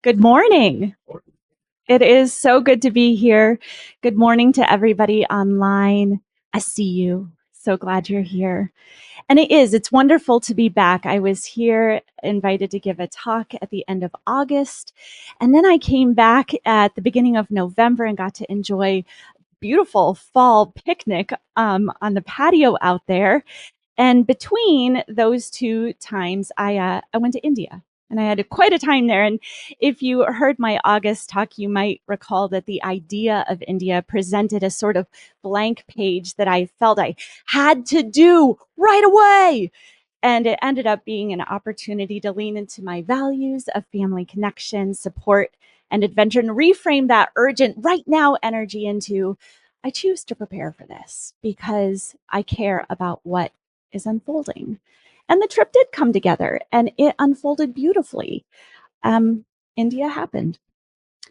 Good morning. It is so good to be here. Good morning to everybody online. I see you. So glad you're here. And it's wonderful to be back. I was here invited to give a talk at the end of August. And then I came back at the beginning of November and got to enjoy beautiful fall picnic on the patio out there. And between those two times, I went to India and I had quite a time there. And if you heard my August talk, you might recall that the idea of India presented a sort of blank page that I felt I had to do right away. And it ended up being an opportunity to lean into my values of family connection, support, and adventure, and reframe that urgent right now energy into I choose to prepare for this because I care about what is unfolding. And the trip did come together and it unfolded beautifully. Um, India happened.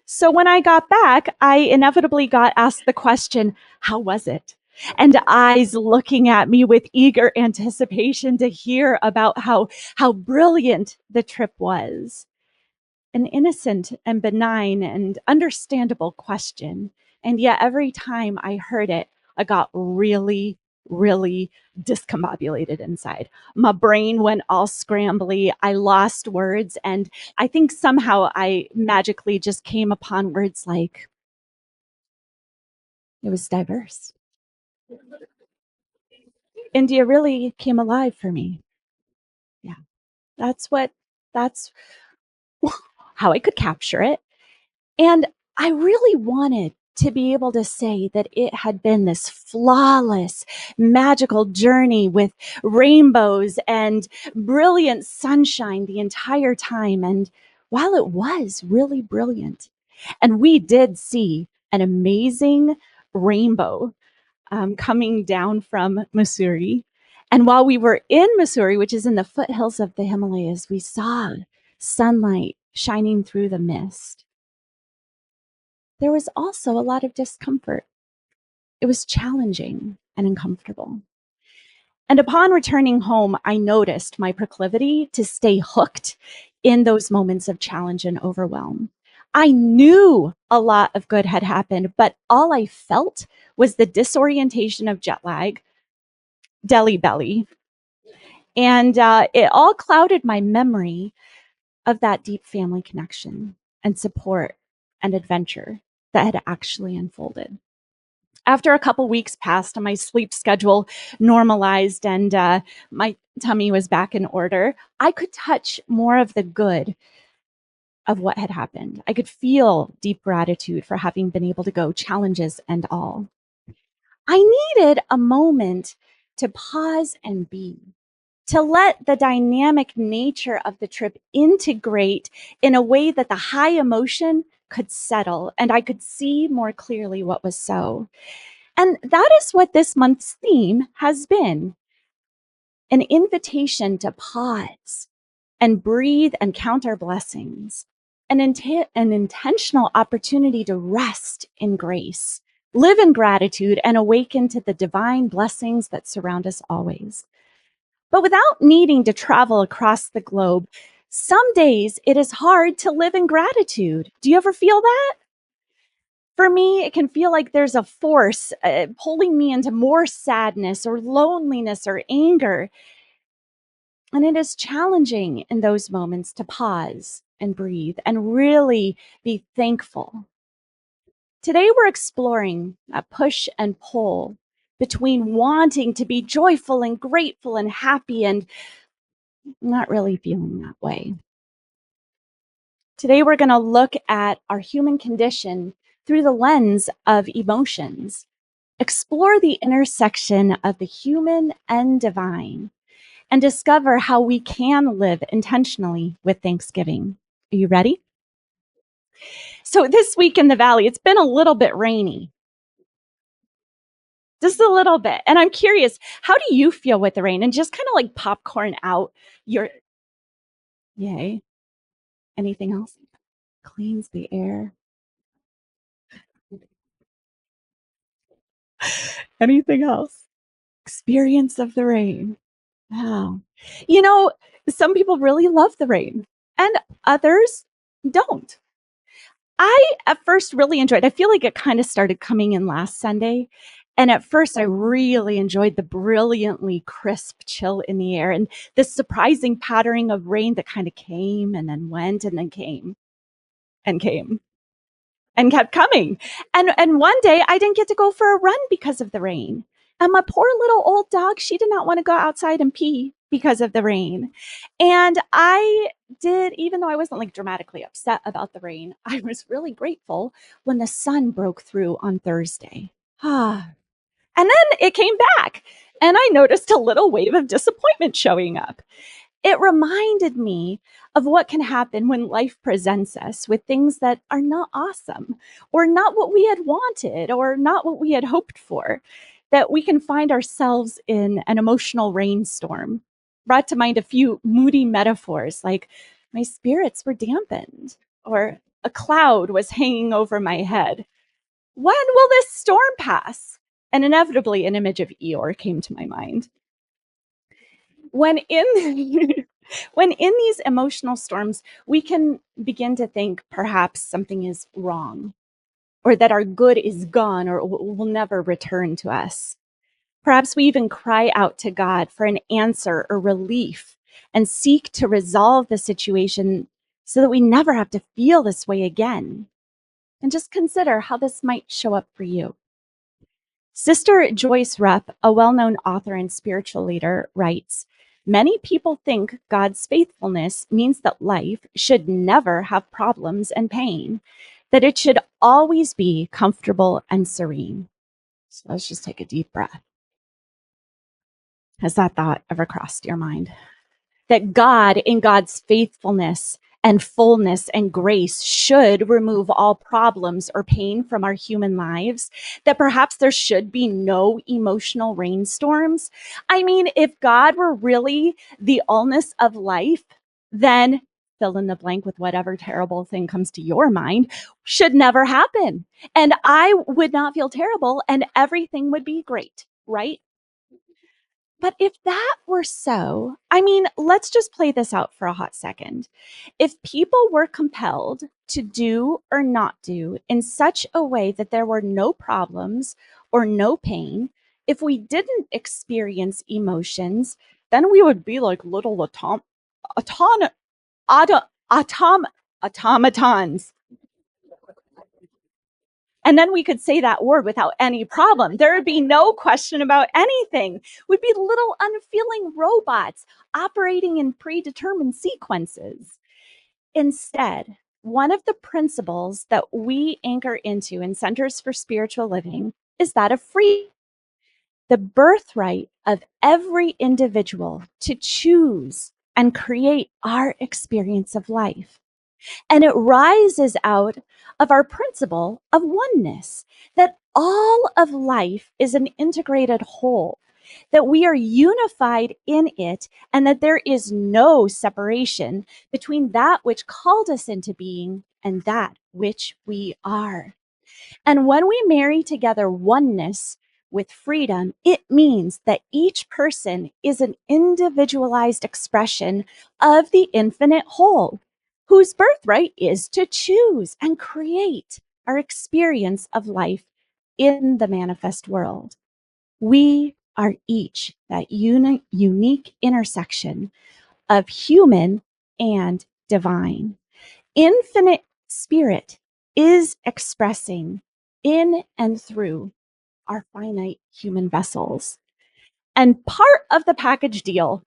So when I got back, I inevitably got asked the question, how was it? And eyes looking at me with eager anticipation to hear about how brilliant the trip was. An innocent and benign and understandable question. And yet every time I heard it, I got really discombobulated inside. My brain went all scrambly. I lost words. And I think somehow I magically just came upon words like it was diverse. India really came alive for me. Yeah. That's what, that's how I could capture it. And I really wanted to be able to say that it had been this flawless, magical journey with rainbows and brilliant sunshine the entire time. And while it was really brilliant, and we did see an amazing rainbow coming down from Missouri. And while we were in Missouri, which is in the foothills of the Himalayas, we saw sunlight shining through the mist. There was also a lot of discomfort. It was challenging and uncomfortable. And upon returning home, I noticed my proclivity to stay hooked in those moments of challenge and overwhelm. I knew a lot of good had happened, but all I felt was the disorientation of jet lag, Delhi belly, and it all clouded my memory of that deep family connection and support and adventure that had actually unfolded. After a couple weeks passed and my sleep schedule normalized and my tummy was back in order, I could touch more of the good of what had happened. I could feel deep gratitude for having been able to go, challenges and all. I needed a moment to pause and be, to let the dynamic nature of the trip integrate in a way that the high emotion could settle and I could see more clearly what was so. And that is what this month's theme has been, an invitation to pause and breathe and count our blessings, an intentional opportunity to rest in grace, live in gratitude, and awaken to the divine blessings that surround us always. But without needing to travel across the globe, some days it is hard to live in gratitude. Do you ever feel that? For me, it can feel like there's a force pulling me into more sadness or loneliness or anger. And it is challenging in those moments to pause and breathe and really be thankful. Today, we're exploring a push and pull between wanting to be joyful and grateful and happy and not really feeling that way. Today, we're going to look at our human condition through the lens of emotions, explore the intersection of the human and divine, and discover how we can live intentionally with Thanksgiving. Are you ready? So, this week in the Valley, it's been a little bit rainy, just a little bit. And I'm curious, how do you feel with the rain? And just kind of like popcorn out your, yay. Anything else? Cleans the air. Anything else? Experience of the rain. Wow. You know, some people really love the rain, and others don't. I at first really enjoyed. I feel like it kind of started coming in last Sunday. And at first, I really enjoyed the brilliantly crisp chill in the air and this surprising pattering of rain that kind of came and then went and then came and came and kept coming. And one day I didn't get to go for a run because of the rain. And my poor little old dog, she did not want to go outside and pee because of the rain. And I did, even though I wasn't like dramatically upset about the rain, I was really grateful when the sun broke through on Thursday. Ah. And then it came back, and I noticed a little wave of disappointment showing up. It reminded me of what can happen when life presents us with things that are not awesome or not what we had wanted or not what we had hoped for, that we can find ourselves in an emotional rainstorm. Brought to mind a few moody metaphors like my spirits were dampened or a cloud was hanging over my head. When will this storm pass? And inevitably, an image of Eeyore came to my mind. When in when in these emotional storms, we can begin to think perhaps something is wrong, or that our good is gone, or will never return to us. Perhaps we even cry out to God for an answer or relief and seek to resolve the situation so that we never have to feel this way again. And just consider how this might show up for you. Sister Joyce Rupp, a well-known author and spiritual leader, writes, "Many people think God's faithfulness means that life should never have problems and pain, that it should always be comfortable and serene." So let's just take a deep breath. Has that thought ever crossed your mind? That God, in God's faithfulness and fullness and grace, should remove all problems or pain from our human lives, that perhaps there should be no emotional rainstorms. I mean, if God were really the allness of life, then fill in the blank with whatever terrible thing comes to your mind, should never happen. And I would not feel terrible and everything would be great, right? But if that were so, I mean, let's just play this out for a hot second. If people were compelled to do or not do in such a way that there were no problems or no pain, if we didn't experience emotions, then we would be like little autom- autom- automatons. And then we could say that word without any problem. There would be no question about anything. We'd be little unfeeling robots operating in predetermined sequences. Instead, one of the principles that we anchor into in Centers for Spiritual Living is that of free, the birthright of every individual to choose and create our experience of life. And it rises out of our principle of oneness, that all of life is an integrated whole, that we are unified in it, and that there is no separation between that which called us into being and that which we are. And when we marry together oneness with freedom, it means that each person is an individualized expression of the infinite whole, whose birthright is to choose and create our experience of life in the manifest world. We are each that unique intersection of human and divine. Infinite spirit is expressing in and through our finite human vessels. And part of the package deal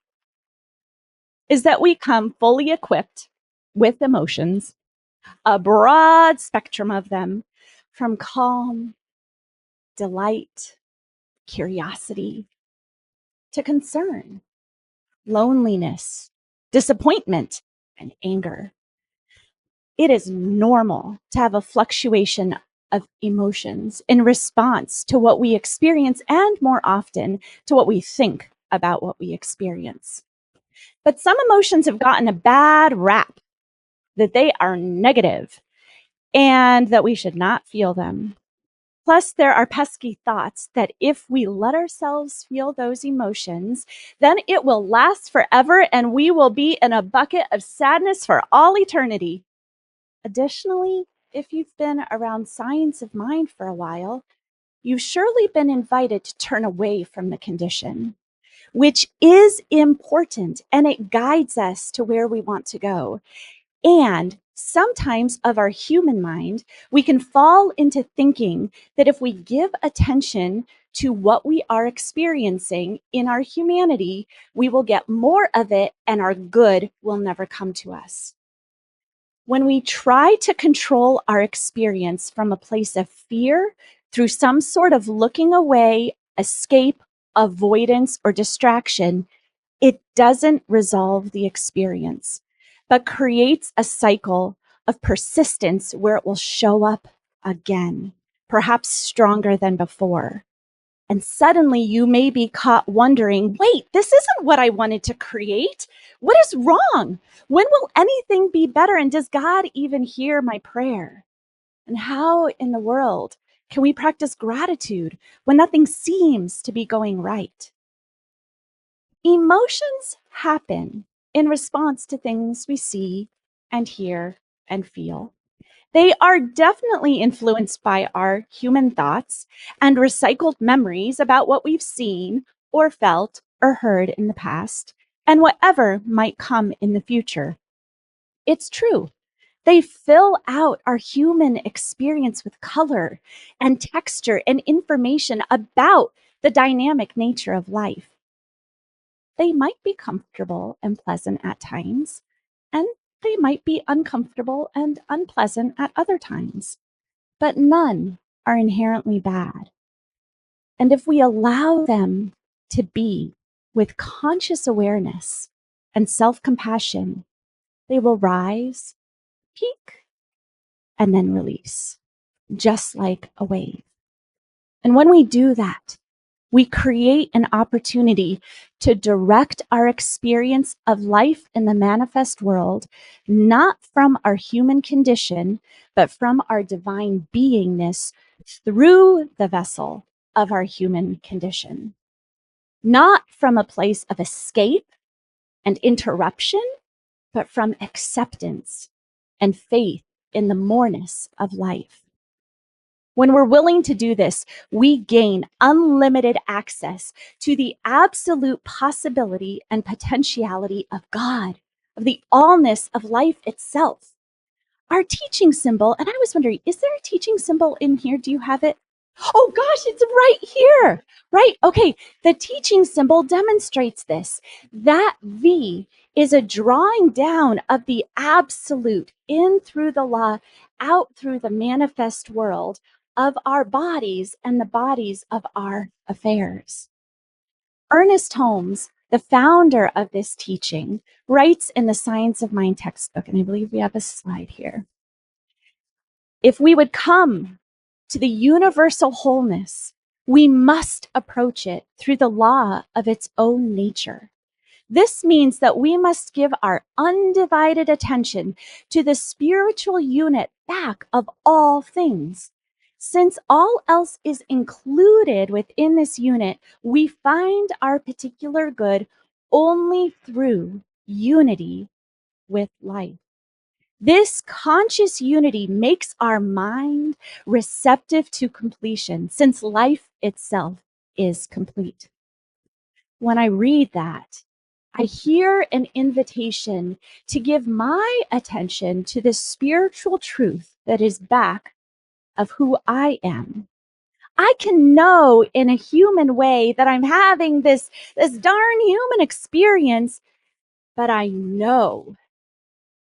is that we come fully equipped with emotions, a broad spectrum of them, from calm, delight, curiosity, to concern, loneliness, disappointment, and anger. It is normal to have a fluctuation of emotions in response to what we experience and more often to what we think about what we experience. But some emotions have gotten a bad rap, that they are negative and that we should not feel them. Plus, there are pesky thoughts that if we let ourselves feel those emotions, then it will last forever and we will be in a bucket of sadness for all eternity. Additionally, if you've been around science of mind for a while, you've surely been invited to turn away from the condition, which is important and it guides us to where we want to go. And sometimes of our human mind, we can fall into thinking that if we give attention to what we are experiencing in our humanity, we will get more of it and our good will never come to us. When we try to control our experience from a place of fear through some sort of looking away, escape, avoidance, or distraction, it doesn't resolve the experience, but creates a cycle of persistence where it will show up again, perhaps stronger than before. And suddenly you may be caught wondering, wait, this isn't what I wanted to create. What is wrong? When will anything be better? And does God even hear my prayer? And how in the world can we practice gratitude when nothing seems to be going right? Emotions happen in response to things we see and hear and feel. They are definitely influenced by our human thoughts and recycled memories about what we've seen or felt or heard in the past and whatever might come in the future. It's true. They fill out our human experience with color and texture and information about the dynamic nature of life. They might be comfortable and pleasant at times, and they might be uncomfortable and unpleasant at other times, but none are inherently bad. And if we allow them to be with conscious awareness and self-compassion, they will rise, peak, and then release, just like a wave. And when we do that, we create an opportunity to direct our experience of life in the manifest world, not from our human condition, but from our divine beingness through the vessel of our human condition. Not from a place of escape and interruption, but from acceptance and faith in the moreness of life. When we're willing to do this, we gain unlimited access to the absolute possibility and potentiality of God, of the allness of life itself. Our teaching symbol, and I was wondering, is there a teaching symbol in here? Do you have it? Oh gosh, it's right here, right? Okay, the teaching symbol demonstrates this. That V is a drawing down of the absolute in through the law, out through the manifest world of our bodies and the bodies of our affairs. Ernest Holmes, the founder of this teaching, writes in the Science of Mind textbook, and I believe we have a slide here. If we would come to the universal wholeness, we must approach it through the law of its own nature. This means that we must give our undivided attention to the spiritual unit back of all things. Since all else is included within this unit, we find our particular good only through unity with life. This conscious unity makes our mind receptive to completion, since life itself is complete. When I read that, I hear an invitation to give my attention to the spiritual truth that is back of who I am. I can know in a human way that I'm having this darn human experience, but I know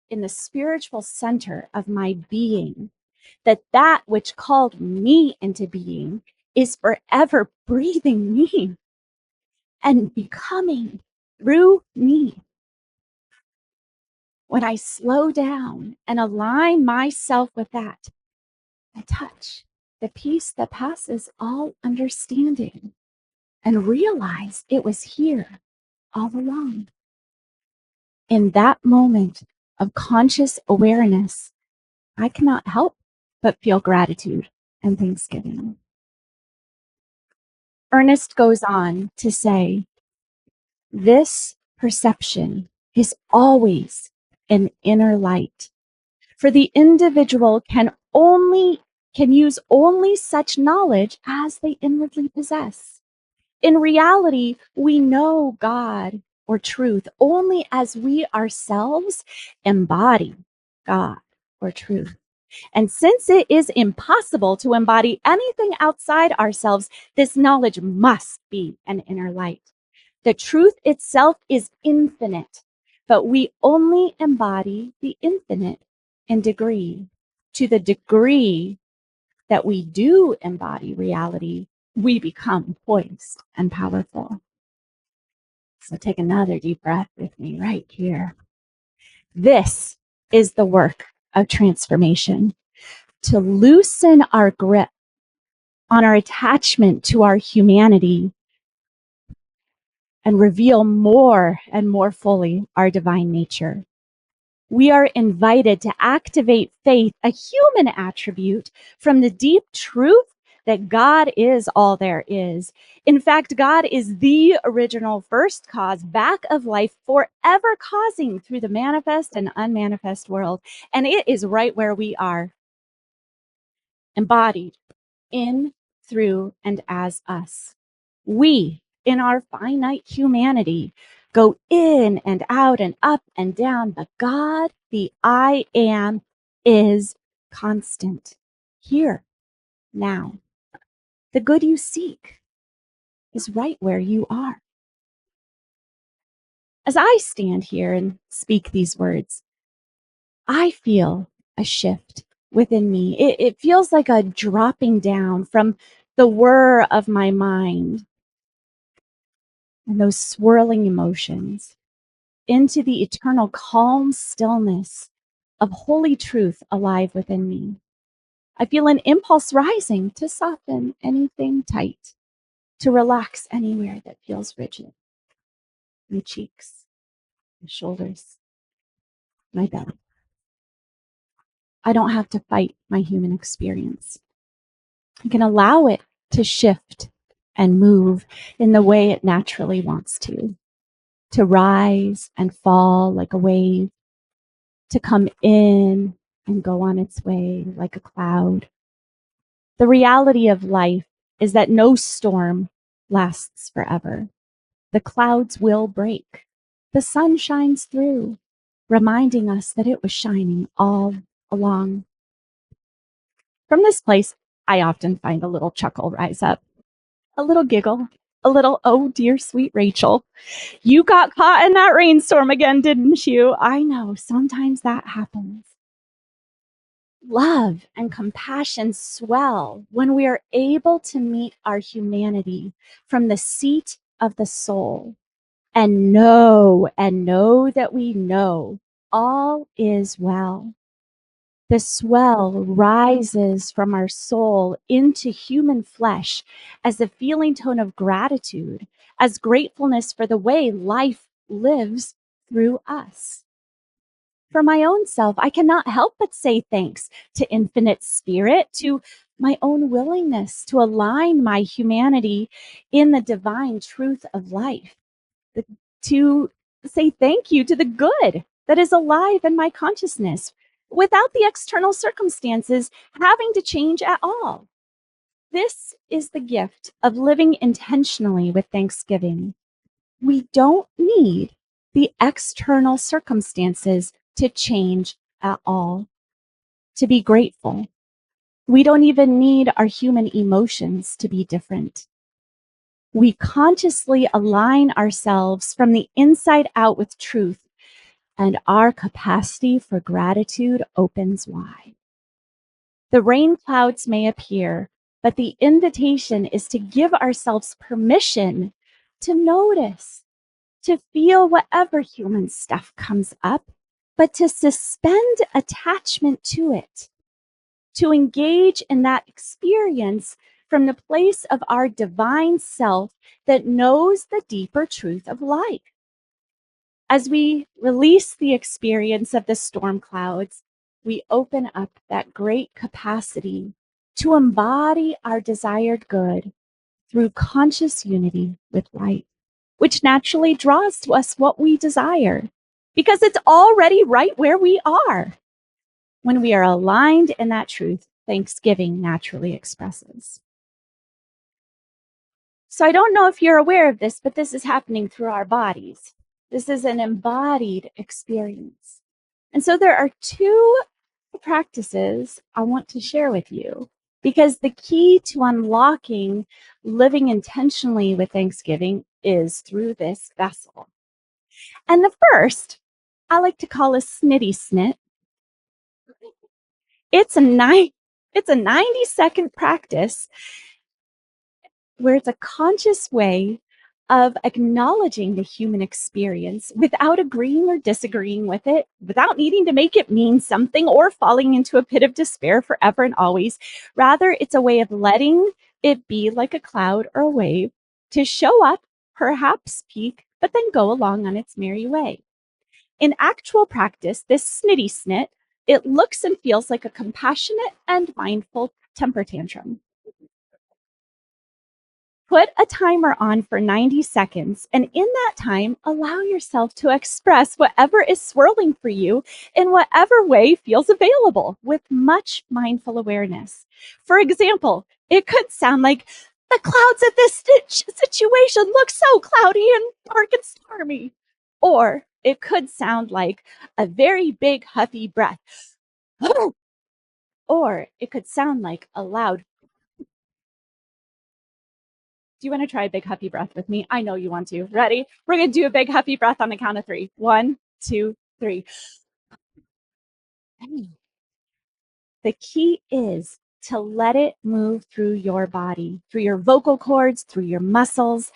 in the spiritual center of my being that which called me into being is forever breathing me and becoming through me. When I slow down and align myself with that, I touch the peace that passes all understanding and realize it was here all along. In that moment of conscious awareness, I cannot help but feel gratitude and thanksgiving. Ernest goes on to say, this perception is always an inner light, For the individual can use only such knowledge as they inwardly possess. In reality, we know God or truth only as we ourselves embody God or truth. And since it is impossible to embody anything outside ourselves, this knowledge must be an inner light. The truth itself is infinite, but we only embody the infinite in degree. To the degree that we do embody reality, we become poised and powerful. So take another deep breath with me right here. This is the work of transformation, to loosen our grip on our attachment to our humanity and reveal more and more fully our divine nature. We are invited to activate faith, a human attribute, from the deep truth that God is all there is. In fact, God is the original first cause back of life, forever causing through the manifest and unmanifest world. And it is right where we are, embodied in, through, and as us. We, in our finite humanity, go in and out and up and down, but God, the I am, is constant, here, now. The good you seek is right where you are. As I stand here and speak these words, I feel a shift within me. It feels like a dropping down from the whir of my mind and those swirling emotions into the eternal calm stillness of holy truth alive within me. I feel an impulse rising to soften anything tight, to relax anywhere that feels rigid. My cheeks, my shoulders, my belly. I don't have to fight my human experience. I can allow it to shift and move in the way it naturally wants to rise and fall like a wave, to come in and go on its way like a cloud. The reality of life is that no storm lasts forever. The clouds will break. The sun shines through, reminding us that it was shining all along. From this place, I often find a little chuckle rise up, a little giggle, a little, oh dear sweet Rachel, you got caught in that rainstorm again, didn't you? I know, sometimes that happens. Love and compassion swell when we are able to meet our humanity from the seat of the soul and know that we know all is well. The swell rises from our soul into human flesh as a feeling tone of gratitude, as gratefulness for the way life lives through us. For my own self, I cannot help but say thanks to Infinite Spirit, to my own willingness to align my humanity in the divine truth of life, to say thank you to the good that is alive in my consciousness without the external circumstances having to change at all. This is the gift of living intentionally with Thanksgiving. We don't need the external circumstances to change at all, to be grateful. We don't even need our human emotions to be different. We consciously align ourselves from the inside out with truth, and our capacity for gratitude opens wide. The rain clouds may appear, but the invitation is to give ourselves permission to notice, to feel whatever human stuff comes up, but to suspend attachment to it, to engage in that experience from the place of our divine self that knows the deeper truth of life. As we release the experience of the storm clouds, we open up that great capacity to embody our desired good through conscious unity with light, which naturally draws to us what we desire, because it's already right where we are. When we are aligned in that truth, Thanksgiving naturally expresses. So I don't know if you're aware of this, but this is happening through our bodies. This is an embodied experience. And so there are two practices I want to share with you, because the key to unlocking living intentionally with Thanksgiving is through this vessel. And the first, I like to call a snitty snit. It's a 90-second practice where it's a conscious way of acknowledging the human experience without agreeing or disagreeing with it, without needing to make it mean something or falling into a pit of despair forever and always. Rather, it's a way of letting it be like a cloud or a wave, to show up, perhaps peak, but then go along on its merry way. In actual practice, this snitty snit, it looks and feels like a compassionate and mindful temper tantrum. Put a timer on for 90 seconds, and in that time, allow yourself to express whatever is swirling for you in whatever way feels available, with much mindful awareness. For example, it could sound like, the clouds of this situation look so cloudy and dark and stormy. Or it could sound like a very big, huffy breath. Or it could sound like a loud. Do you want to try a big huffy breath with me? I know you want to. Ready? We're going to do a big huffy breath on the count of 3. 1, 2, 3. The key is to let it move through your body, through your vocal cords, through your muscles.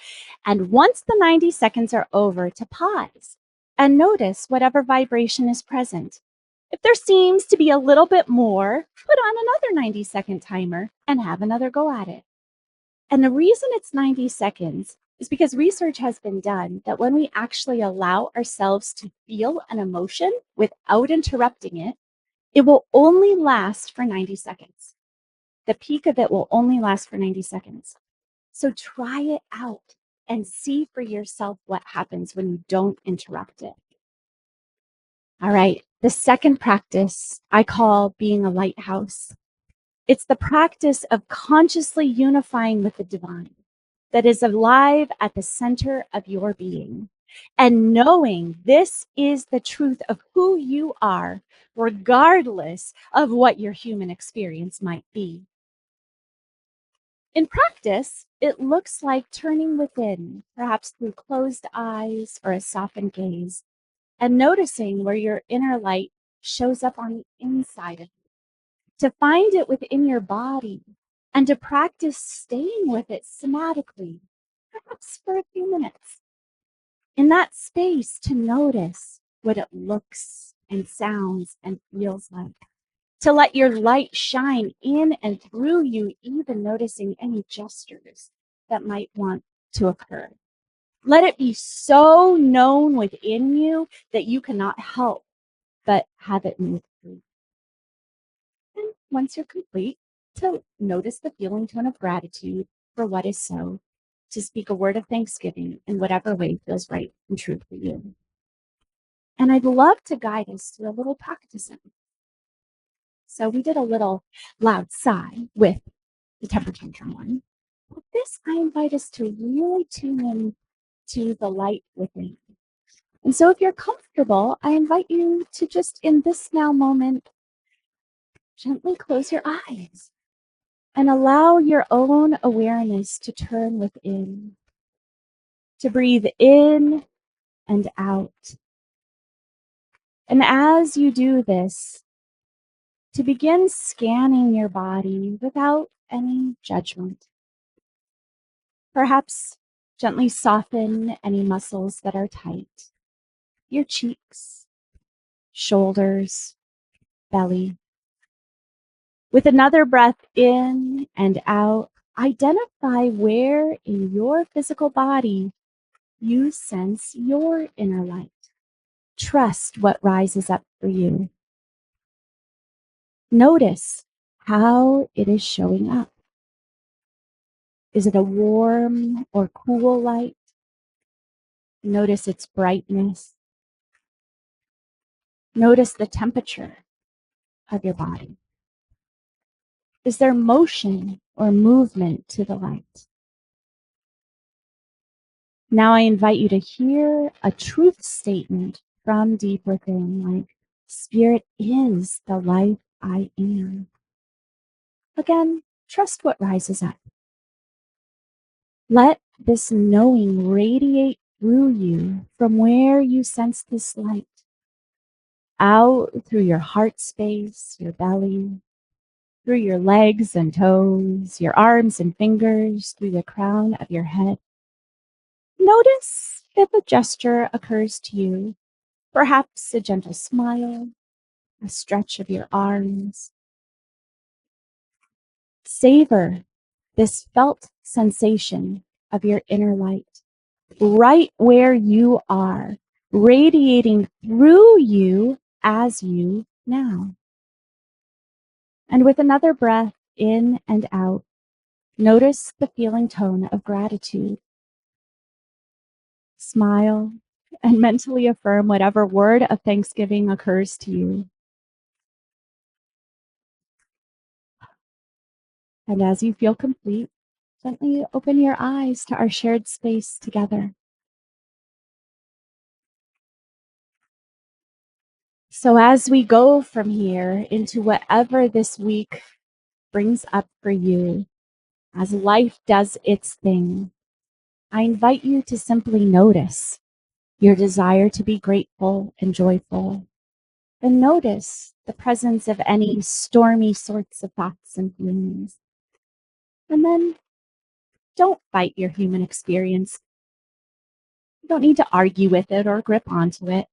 And once the 90 seconds are over, to pause and notice whatever vibration is present. If there seems to be a little bit more, put on another 90-second timer and have another go at it. And the reason it's 90 seconds is because research has been done that when we actually allow ourselves to feel an emotion without interrupting it, it will only last for 90 seconds. The peak of it will only last for 90 seconds. So try it out and see for yourself what happens when you don't interrupt it. All right. The second practice I call being a lighthouse. It's the practice of consciously unifying with the divine that is alive at the center of your being, and knowing this is the truth of who you are, regardless of what your human experience might be. In practice, it looks like turning within, perhaps through closed eyes or a softened gaze, and noticing where your inner light shows up on the inside of you, to find it within your body, and to practice staying with it somatically, perhaps for a few minutes. In that space, to notice what it looks and sounds and feels like. To let your light shine in and through you, even noticing any gestures that might want to occur. Let it be so known within you that you cannot help but have it move through. And once you're complete, to notice the feeling tone of gratitude for what is so, to speak a word of thanksgiving in whatever way feels right and true for you. And I'd love to guide us through a little practicing. So we did a little loud sigh with the temper tantrum one. With this, I invite us to really tune in to the light within. And so if you're comfortable, I invite you to just in this now moment, gently close your eyes and allow your own awareness to turn within, to breathe in and out. And as you do this, to begin scanning your body without any judgment. Perhaps gently soften any muscles that are tight, your cheeks, shoulders, belly. With another breath in and out, identify where in your physical body you sense your inner light. Trust what rises up for you. Notice how it is showing up. Is it a warm or cool light? Notice its brightness. Notice the temperature of your body? Is there motion or movement to the light? Now I invite you to hear a truth statement from deep within, like, Spirit is the life I am. Again, trust what rises up. Let this knowing radiate through you from where you sense this light, out through your heart space, your belly, through your legs and toes, your arms and fingers, through the crown of your head. Notice if a gesture occurs to you, perhaps a gentle smile, a stretch of your arms. Savor this felt sensation of your inner light, right where you are, radiating through you as you now. And with another breath in and out, notice the feeling tone of gratitude. Smile and mentally affirm whatever word of thanksgiving occurs to you. And as you feel complete, gently open your eyes to our shared space together. So as we go from here into whatever this week brings up for you, as life does its thing, I invite you to simply notice your desire to be grateful and joyful, and notice the presence of any stormy sorts of thoughts and feelings. And then don't fight your human experience. You don't need to argue with it or grip onto it.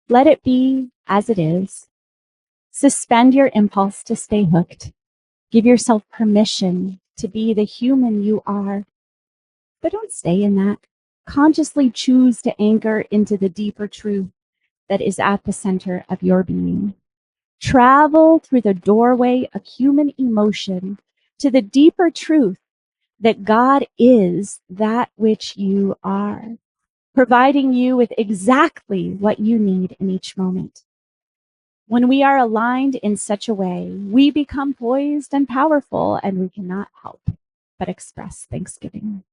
Let it be as it is. Suspend your impulse to stay hooked. Give yourself permission to be the human you are. But don't stay in that. Consciously choose to anchor into the deeper truth that is at the center of your being. Travel through the doorway of human emotion to the deeper truth that God is that which you are, providing you with exactly what you need in each moment. When we are aligned in such a way, we become poised and powerful, and we cannot help but express thanksgiving.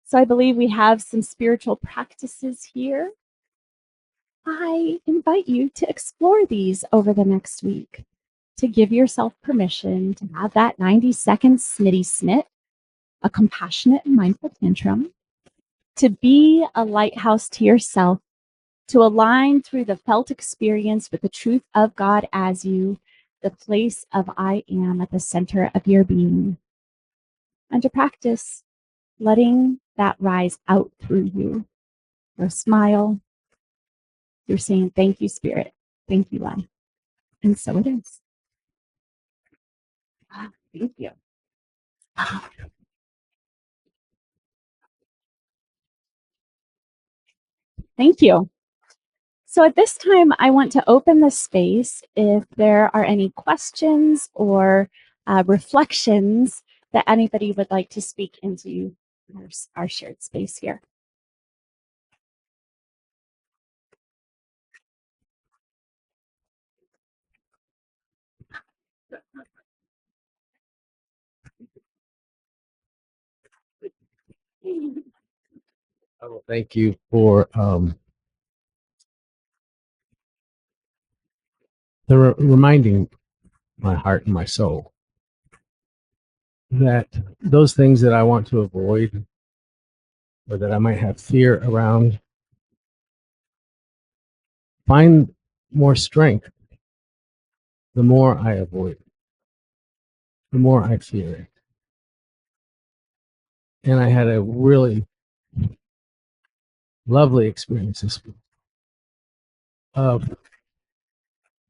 So I believe we have some spiritual practices here. I invite you to explore these over the next week, to give yourself permission to have that 90-second snitty snit, a compassionate and mindful tantrum, to be a lighthouse to yourself, to align through the felt experience with the truth of God as you, the place of I am at the center of your being, and to practice letting that rise out through you. Your smile, you're saying, thank you, Spirit. Thank you, life. And so it is. Thank you. Thank you. So at this time, I want to open the space if there are any questions or reflections that anybody would like to speak into our shared space here. Oh, thank you for reminding my heart and my soul that those things that I want to avoid or that I might have fear around find more strength the more I avoid it, the more I fear it. And I had a really lovely experience this week of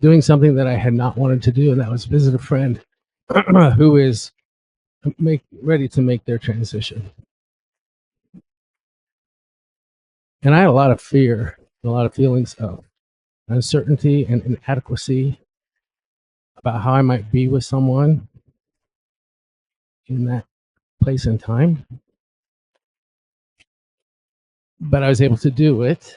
doing something that I had not wanted to do, and that was visit a friend who is ready to make their transition. And I had a lot of fear, a lot of feelings of uncertainty and inadequacy about how I might be with someone in that place and time. But I was able to do it.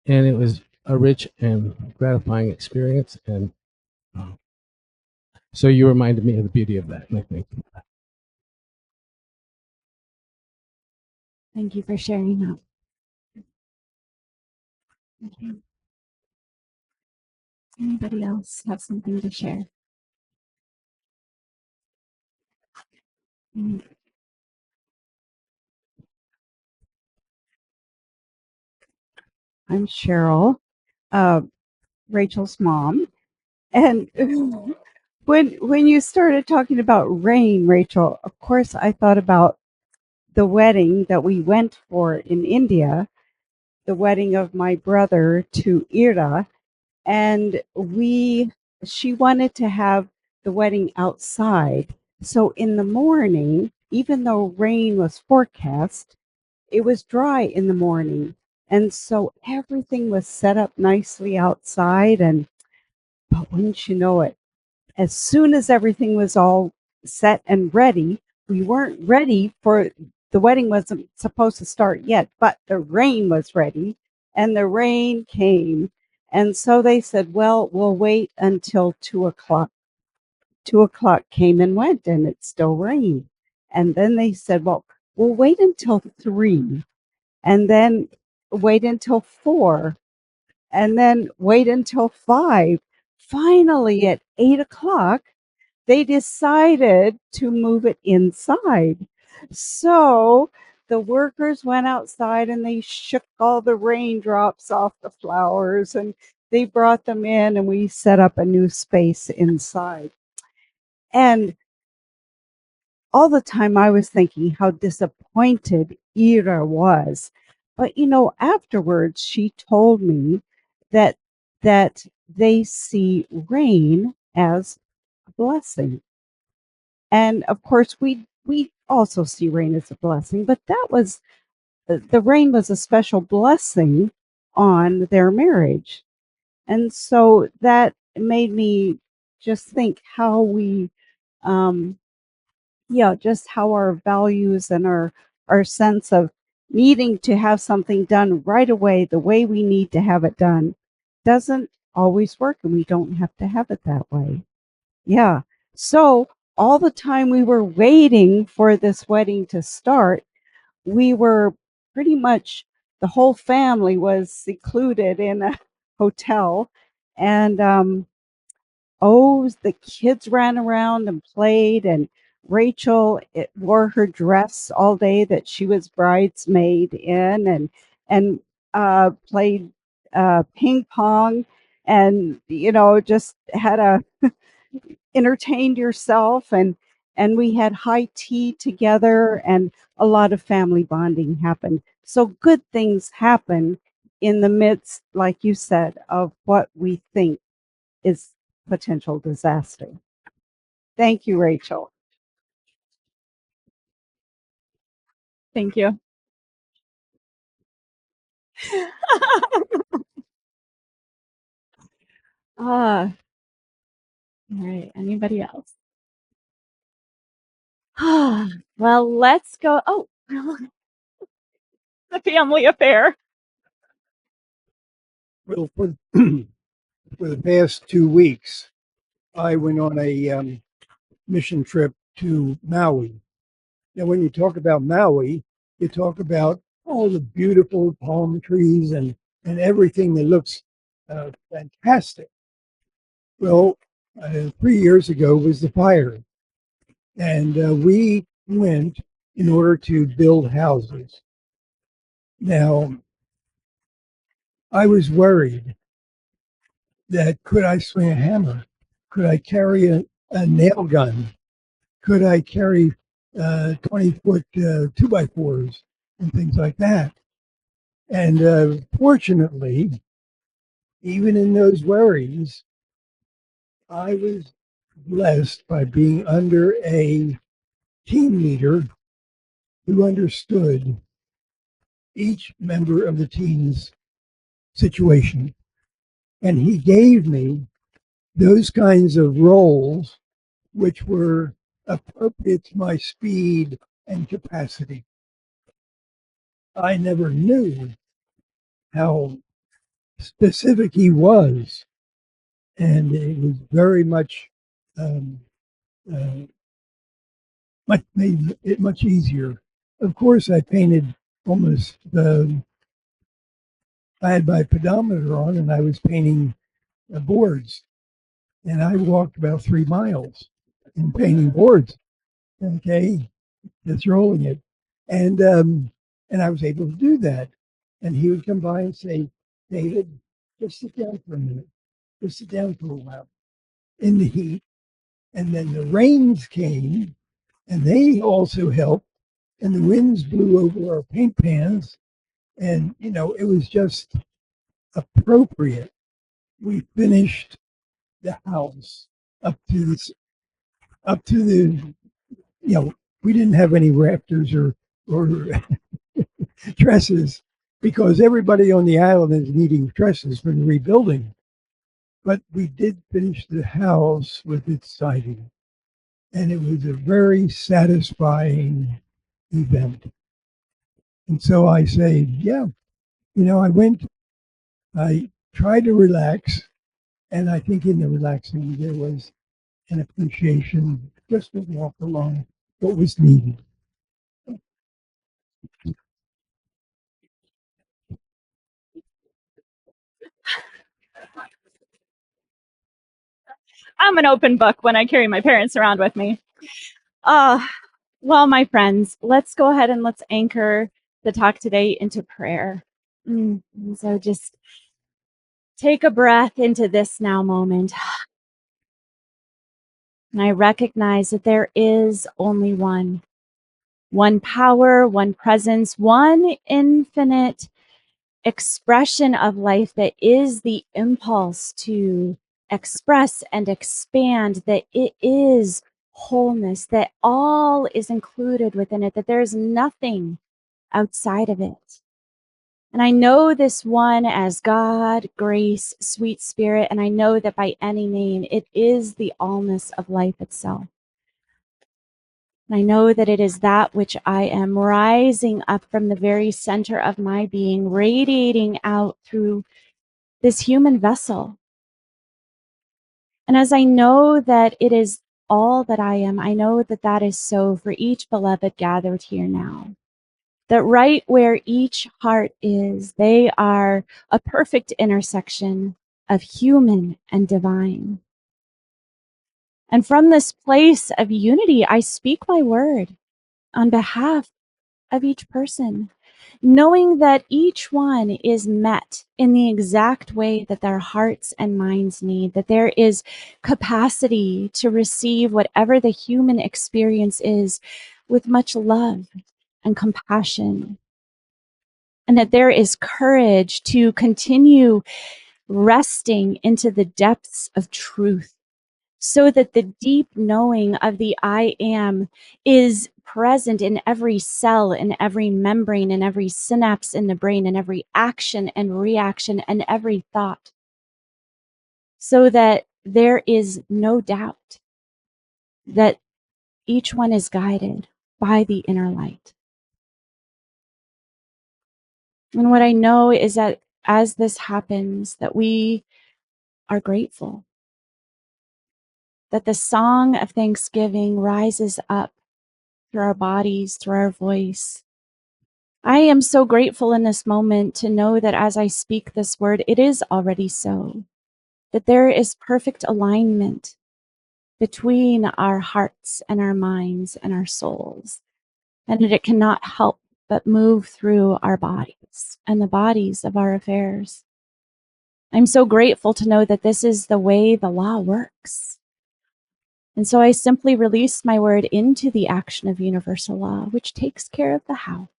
And it was a rich and gratifying experience. And so you reminded me of the beauty of that. And I think Thank you for sharing that. Okay. Anybody else have something to share? Mm. I'm Cheryl, uh, Rachel's mom, and when you started talking about rain, Rachel, of course I thought about the wedding that we went for in India, the wedding of my brother to Ira, and she wanted to have the wedding outside. So in the morning, even though rain was forecast, it was dry in the morning. And so everything was set up nicely outside. And but wouldn't you know it, as soon as everything was all set and ready, we weren't ready for the wedding wasn't supposed to start yet, but the rain was ready and the rain came. And so they said, well, we'll wait until 2 o'clock. 2 o'clock came and went and it still rained. And then they said, well, we'll wait until 3 and then wait until 4 and then wait until 5. Finally, at 8 o'clock, they decided to move it inside. So the workers went outside and they shook all the raindrops off the flowers and they brought them in and we set up a new space inside. And all the time I was thinking how disappointed Ira was. But afterwards she told me that that they see rain as a blessing. And of course we also see rain as a blessing, but that was the rain was a special blessing on their marriage. And so that made me just think how we just how our values and our sense of needing to have something done right away the way we need to have it done doesn't always work, and we don't have to have it that way. Yeah. So all the time we were waiting for this wedding to start, we were pretty much the whole family was secluded in a hotel, and oh, the kids ran around and played, and Rachel wore her dress all day that she was bridesmaid in, and played ping pong, and just had a entertained yourself, and we had high tea together, and a lot of family bonding happened. So good things happen in the midst, like you said, of what we think is potential disaster. Thank you, Rachel. Thank you. Ah, all right. Anybody else? Well, let's go. Oh, the family affair. Well, for the past 2 weeks, I went on a mission trip to Maui. Now, when you talk about Maui, you talk about all the beautiful palm trees and everything that looks fantastic. Well, 3 years ago was the fire, and we went in order to build houses. Now, I was worried that could I swing a hammer? Could I carry a nail gun? Could I carry 20-foot 2x4s and things like that? And fortunately, even in those worries, I was blessed by being under a team leader who understood each member of the team's situation. And he gave me those kinds of roles which were appropriate to my speed and capacity. I never knew how specific he was, and it was very much made it much easier. Of course, I painted almost. I had my pedometer on, and I was painting boards, and I walked about 3 miles in painting boards. Okay, just rolling it, and I was able to do that. And he would come by and say, "David, just sit down for a minute. Just sit down for a while." In the heat, and then the rains came, and they also helped, and the winds blew over our paint pans, and it was just appropriate. We finished the house up to this, up to the, we didn't have any rafters or trusses because everybody on the island is needing trusses for the rebuilding. But we did finish the house with its siding, and it was a very satisfying event. And so I say, yeah, I tried to relax, and I think in the relaxing there was an appreciation just to walk along what was needed. I'm an open book when I carry my parents around with me. Well, my friends, let's go ahead and let's anchor the talk today into prayer. And so just take a breath into this now moment. And I recognize that there is only one power, one presence, one infinite expression of life that is the impulse to express and expand, that it is wholeness, that all is included within it, that there is nothing outside of it. And I know this one as God, grace, sweet spirit, and I know that by any name, it is the allness of life itself. And I know that it is that which I am rising up from the very center of my being, radiating out through this human vessel. And as I know that it is all that I am, I know that that is so for each beloved gathered here now. That right where each heart is, they are a perfect intersection of human and divine. And from this place of unity, I speak my word on behalf of each person, knowing that each one is met in the exact way that their hearts and minds need, that there is capacity to receive whatever the human experience is with much love and compassion, and that there is courage to continue resting into the depths of truth, so that the deep knowing of the I am is present in every cell, in every membrane, in every synapse in the brain, in every action and reaction and every thought, so that there is no doubt that each one is guided by the inner light. And what I know is that as this happens, that we are grateful, that the song of thanksgiving rises up through our bodies, through our voice. I am so grateful in this moment to know that as I speak this word, it is already so, that there is perfect alignment between our hearts and our minds and our souls, and that it cannot help but move through our bodies and the bodies of our affairs. I'm so grateful to know that this is the way the law works. And so I simply release my word into the action of universal law, which takes care of the how.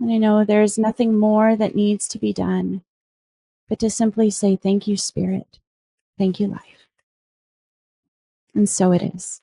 And I know there's nothing more that needs to be done, but to simply say, thank you, Spirit. Thank you, life. And so it is.